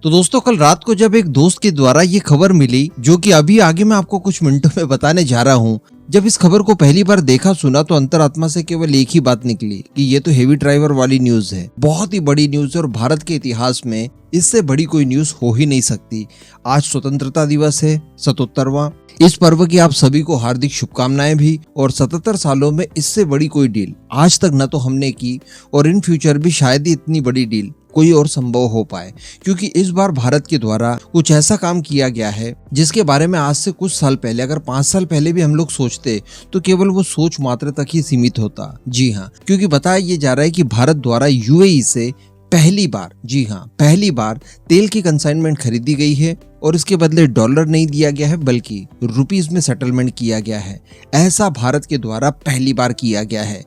तो दोस्तों कल रात को जब एक दोस्त के द्वारा ये खबर मिली, जो कि अभी आगे मैं आपको कुछ मिनटों में बताने जा रहा हूँ, जब इस खबर को पहली बार देखा सुना तो अंतरात्मा से केवल एक ही बात निकली कि ये तो हेवी ड्राइवर वाली न्यूज है। बहुत ही बड़ी न्यूज है और भारत के इतिहास में इससे बड़ी कोई न्यूज हो ही नहीं सकती। आज स्वतंत्रता दिवस है 77वां। इस पर्व की आप सभी को हार्दिक शुभकामनाएं भी। और 77 सालों में इससे बड़ी कोई डील आज तक न तो हमने की और इन फ्यूचर भी शायद ही इतनी बड़ी डील कोई और संभव हो पाए, क्योंकि इस बार भारत के द्वारा कुछ ऐसा काम किया गया है जिसके बारे में आज से कुछ साल पहले, अगर 5 साल पहले भी हम लोग सोचते तो केवल वो सोच मात्र तक ही सीमित होता। जी हाँ, क्योंकि बताया ये जा रहा है कि भारत द्वारा यूएई से पहली बार, जी हाँ पहली बार तेल की कंसाइनमेंट खरीदी गई है और इसके बदले डॉलर नहीं दिया गया है बल्कि रुपीस में सेटलमेंट किया गया है। ऐसा भारत के द्वारा पहली बार किया गया है।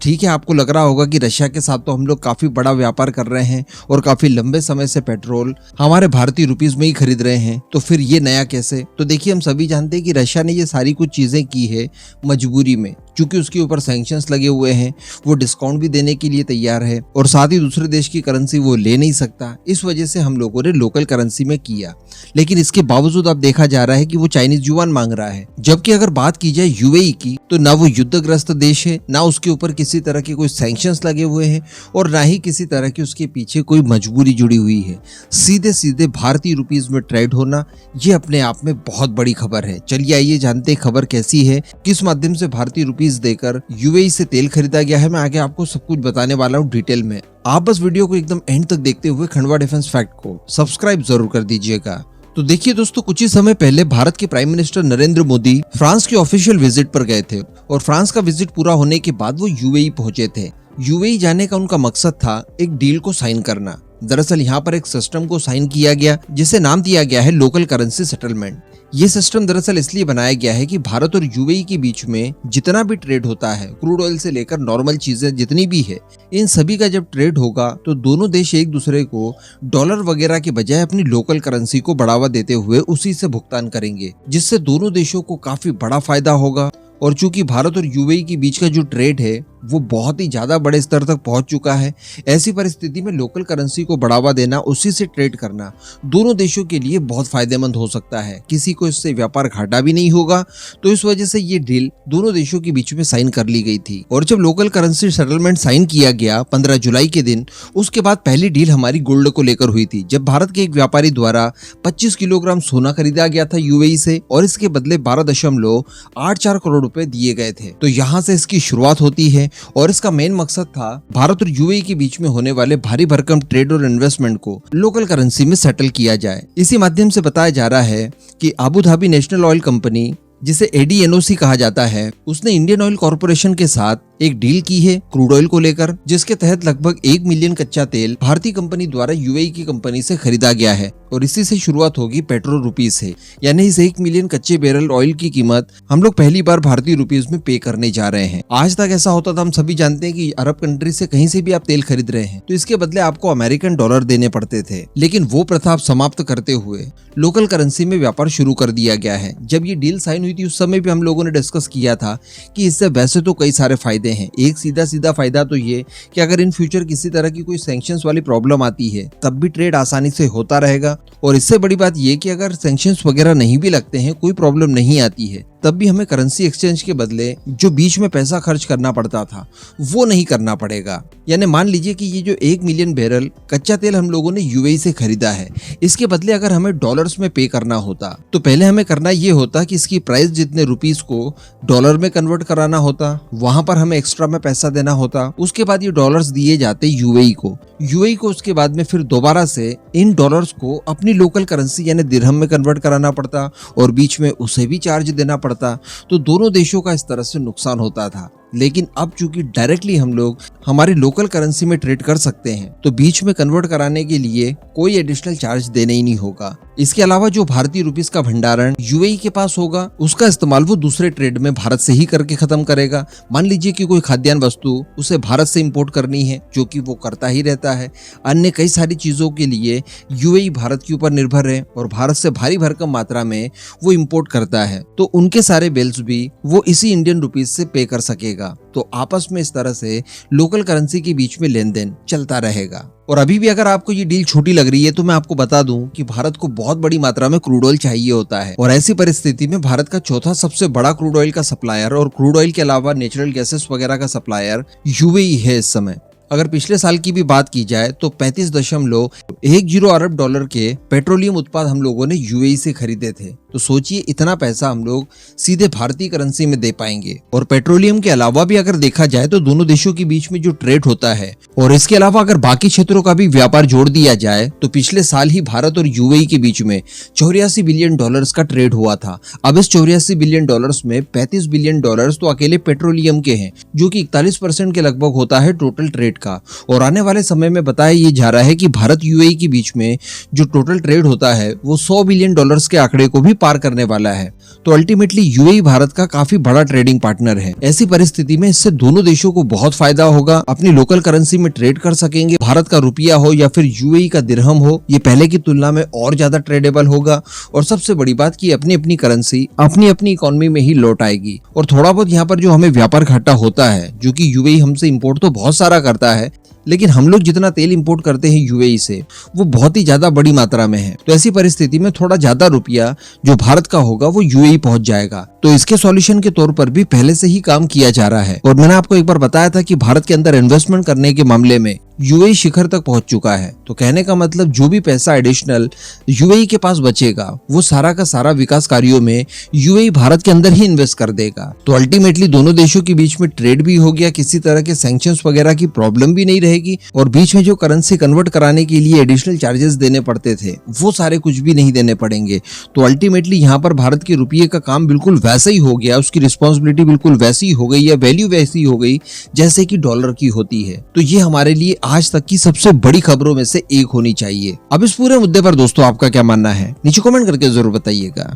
ठीक है, आपको लग रहा होगा कि रशिया के साथ तो हम लोग काफी बड़ा व्यापार कर रहे हैं और काफी लंबे समय से पेट्रोल हमारे भारतीय रुपीस में ही खरीद रहे हैं, तो फिर ये नया कैसे? तो देखिए, हम सभी जानते हैं कि रशिया ने ये सारी कुछ चीजें की है मजबूरी में, क्योंकि उसके ऊपर सैंक्शंस लगे हुए हैं। वो डिस्काउंट भी देने के लिए तैयार है और साथ ही दूसरे देश की करेंसी वो ले नहीं सकता। इस वजह से हम लोगों ने लोकल करेंसी में किया, लेकिन इसके बावजूद अब देखा जा रहा है कि वो चाइनीज युआन मांग रहा है। जबकि अगर बात की जाए यूएई की, तो ना वो युद्धग्रस्त देश है, ना उसके ऊपर किसी तरह के कोई सैंक्शंस लगे हुए हैं और ना ही किसी तरह की उसके पीछे कोई मजबूरी जुड़ी हुई है। सीधे सीधे भारतीय रुपीस में ट्रेड होना, ये अपने आप में बहुत बड़ी खबर है। चलिए आइए जानते हैं खबर कैसी है, किस माध्यम से भारतीय रुपीस देकर यूएई से तेल खरीदा गया है। मैं आगे आपको सब कुछ बताने वाला हूँ डिटेल में। आप बस वीडियो को एकदम एंड तक देखते हुए खंडवा डिफेंस फैक्ट को सब्सक्राइब जरूर कर दीजिएगा। तो देखिए दोस्तों, कुछ ही समय पहले भारत के prime minister Narendra Modi France की ऑफिशियल विजिट पर गए थे और फ्रांस का विजिट पूरा होने के बाद वो यूएई पहुंचे थे। यूएई जाने का उनका मकसद था एक डील को साइन करना। दरअसल यहाँ पर एक सिस्टम को साइन किया गया जिसे नाम दिया गया है लोकल करेंसी सेटलमेंट। ये सिस्टम दरअसल इसलिए बनाया गया है कि भारत और यूएई के बीच में जितना भी ट्रेड होता है, क्रूड ऑयल से लेकर नॉर्मल चीजें जितनी भी है, इन सभी का जब ट्रेड होगा तो दोनों देश एक दूसरे को डॉलर वगैरह के बजाय अपनी लोकल करेंसी को बढ़ावा देते हुए उसी से भुगतान करेंगे, जिससे दोनों देशों को काफी बड़ा फायदा होगा। और चूंकि भारत और यूएई के बीच का जो ट्रेड है वो बहुत ही ज्यादा बड़े स्तर तक पहुंच चुका है, ऐसी परिस्थिति में लोकल करेंसी को बढ़ावा देना, उसी से ट्रेड करना दोनों देशों के लिए बहुत फायदेमंद हो सकता है। किसी को इससे व्यापार घाटा भी नहीं होगा। तो इस वजह से ये डील दोनों देशों के बीच में साइन कर ली गई थी। और जब लोकल करेंसी सेटलमेंट साइन किया गया 15 जुलाई के दिन, उसके बाद पहली डील हमारी गोल्ड को लेकर हुई थी, जब भारत के एक व्यापारी द्वारा 25 किलोग्राम सोना खरीदा गया था यूएई से और इसके बदले 12.84 करोड़ रुपए दिए गए थे। तो यहाँ से इसकी शुरुआत होती है और इसका मेन मकसद था भारत और यूएई के बीच में होने वाले भारी भरकम ट्रेड और इन्वेस्टमेंट को लोकल करेंसी में सेटल किया जाए। इसी माध्यम से बताया जा रहा है कि Abu Dhabi national oil company, जिसे एडीएनओसी कहा जाता है, उसने इंडियन ऑयल कॉर्पोरेशन के साथ एक डील की है क्रूड ऑयल को लेकर, जिसके तहत लगभग 1 मिलियन कच्चा तेल भारतीय कंपनी द्वारा यूएई की कंपनी से खरीदा गया है और इसी से शुरुआत होगी पेट्रोल रुपीस से। यानी इस 1 मिलियन कच्चे बैरल ऑयल की कीमत हम लोग पहली बार भारतीय रुपीस में पे करने जा रहे हैं। आज तक ऐसा होता था, हम सभी जानते हैं कि अरब कंट्री से कहीं से भी आप तेल खरीद रहे हैं तो इसके बदले आपको अमेरिकन डॉलर देने पड़ते थे, लेकिन वो प्रथा समाप्त करते हुए लोकल करेंसी में व्यापार शुरू कर दिया गया है। जब ये डील साइन हुई थी उस समय भी हम लोगों ने डिस्कस किया था कि इससे वैसे तो कई सारे फायदे हैं। एक सीधा फायदा तो ये कि अगर इन फ्यूचर किसी तरह की कोई सैंक्शंस वाली प्रॉब्लम आती है तब भी ट्रेड आसानी से होता रहेगा। और इससे बड़ी बात ये कि अगर सैंक्शंस वगैरह नहीं भी लगते हैं, कोई प्रॉब्लम नहीं आती है, तब भी हमें करेंसी एक्सचेंज के बदले जो बीच में पैसा खर्च करना पड़ता था वो नहीं करना पड़ेगा। यानी मान लीजिए कि ये जो 1 मिलियन बैरल कच्चा तेल हम लोगों ने यूएई से खरीदा है, इसके बदले अगर हमें डॉलर्स में पे करना होता तो पहले हमें करना ये होता कि इसकी प्राइस जितने रुपीस को डॉलर में कन्वर्ट कराना होता, वहां पर हमें एक्स्ट्रा में पैसा देना होता। उसके बाद ये डॉलर्स दिए जाते यूएई को उसके बाद में फिर दोबारा से इन डॉलर्स को अपनी लोकल करेंसी यानी दिरहम में कन्वर्ट कराना पड़ता और बीच में उसे भी चार्ज देना पड़ता। तो दोनों देशों का इस तरह से नुकसान होता था। लेकिन अब चूंकि डायरेक्टली हम लोग हमारी लोकल करेंसी में ट्रेड कर सकते हैं तो बीच में कन्वर्ट कराने के लिए कोई एडिशनल चार्ज देना ही नहीं होगा। इसके अलावा जो भारतीय रुपीस का भंडारण यूएई के पास होगा उसका इस्तेमाल वो दूसरे ट्रेड में भारत से ही करके खत्म करेगा। मान लीजिए कि कोई खाद्यान्न वस्तु उसे भारत से इंपोर्ट करनी है, जो कि वो करता ही रहता है। अन्य कई सारी चीजों के लिए यूएई भारत के ऊपर निर्भर है और भारत से भारी भरकम मात्रा में वो इंपोर्ट करता है, तो उनके सारे बिल्स भी वो इसी इंडियन रुपीस से पे कर सकेगा। रहेगा। तो आपस में इस तरह से लोकल करेंसी के बीच में लेन देन चलता रहेगा। और अभी भी अगर आपको ये डील छोटी लग रही है तो मैं आपको बता दूं कि भारत को बहुत बड़ी मात्रा में क्रूड ऑयल चाहिए होता है, और ऐसी परिस्थिति में भारत का चौथा सबसे बड़ा क्रूड ऑयल का सप्लायर और क्रूड ऑयल के अलावा नेचुरल गैसेस वगैरह का सप्लायर यूएई है इस समय। अगर पिछले साल की भी बात की जाए तो 35.10 अरब डॉलर के पेट्रोलियम उत्पाद हम लोगों ने यूएई से खरीदे थे। तो सोचिए इतना पैसा हम लोग सीधे भारतीय करेंसी में दे पाएंगे। और पेट्रोलियम के अलावा भी अगर देखा जाए तो दोनों देशों के बीच में जो ट्रेड होता है, और इसके अलावा अगर बाकी क्षेत्रों का भी व्यापार जोड़ दिया जाए तो पिछले साल ही भारत और यूएई के बीच में 84 बिलियन डॉलर्स का ट्रेड हुआ था। अब इस 84 बिलियन डॉलर्स में 35 बिलियन डॉलर्स तो अकेले पेट्रोलियम के हैं, जो कि 41% के लगभग होता है टोटल ट्रेड का। और आने वाले समय में बताया ये जा रहा है कि भारत यूएई के बीच में जो टोटल ट्रेड होता है वो 100 बिलियन डॉलर्स के आंकड़े को भी पार करने वाला है। तो अल्टीमेटली यूएई भारत का काफी बड़ा ट्रेडिंग पार्टनर है। ऐसी परिस्थिति में इससे दोनों देशों को बहुत फायदा होगा। अपनी लोकल करेंसी में ट्रेड कर सकेंगे। भारत का रुपया हो या फिर यूएई का दिरहम हो, ये पहले की तुलना में और ज्यादा ट्रेडेबल होगा। और सबसे बड़ी बात कि अपनी अपनी करेंसी अपनी अपनी इकोनॉमी में ही लौट आएगी। और थोड़ा बहुत यहाँ पर जो हमें व्यापार घाटा होता है, जो कि यूएई हमसे इंपोर्ट तो बहुत सारा करता है, लेकिन हम लोग जितना तेल इंपोर्ट करते हैं यूएई से वो बहुत ही ज्यादा बड़ी मात्रा में है। तो ऐसी परिस्थिति में थोड़ा ज्यादा रुपया जो भारत का होगा वो यूएई पहुंच जाएगा। तो इसके सॉल्यूशन के तौर पर भी पहले से ही काम किया जा रहा है। और मैंने आपको एक बार बताया था कि भारत के अंदर इन्वेस्टमेंट करने के मामले में यूएई शिखर तक पहुंच चुका है। तो कहने का मतलब जो भी पैसा एडिशनल यूएई के पास बचेगा वो सारा का सारा विकास कार्यों में यूएई भारत के अंदर ही इन्वेस्ट कर देगा। तो अल्टीमेटली दोनों देशों के बीच में ट्रेड भी हो गया, किसी तरह के सैंक्शंस वगैरह की प्रॉब्लम भी नहीं रहेगी, और बीच में जो करेंसी कन्वर्ट कराने के लिए एडिशनल चार्जेस देने पड़ते थे वो सारे कुछ भी नहीं देने पड़ेंगे। तो अल्टीमेटली यहाँ पर भारत के रुपये का काम बिल्कुल वैसा ही हो गया, उसकी रिस्पॉन्सिबिलिटी बिल्कुल वैसी हो गई या वैल्यू वैसी हो गई जैसे कि डॉलर की होती है। तो ये हमारे लिए आज तक की सबसे बड़ी खबरों में से एक होनी चाहिए। अब इस पूरे मुद्दे पर दोस्तों आपका क्या मानना है, नीचे कमेंट करके जरूर बताइएगा।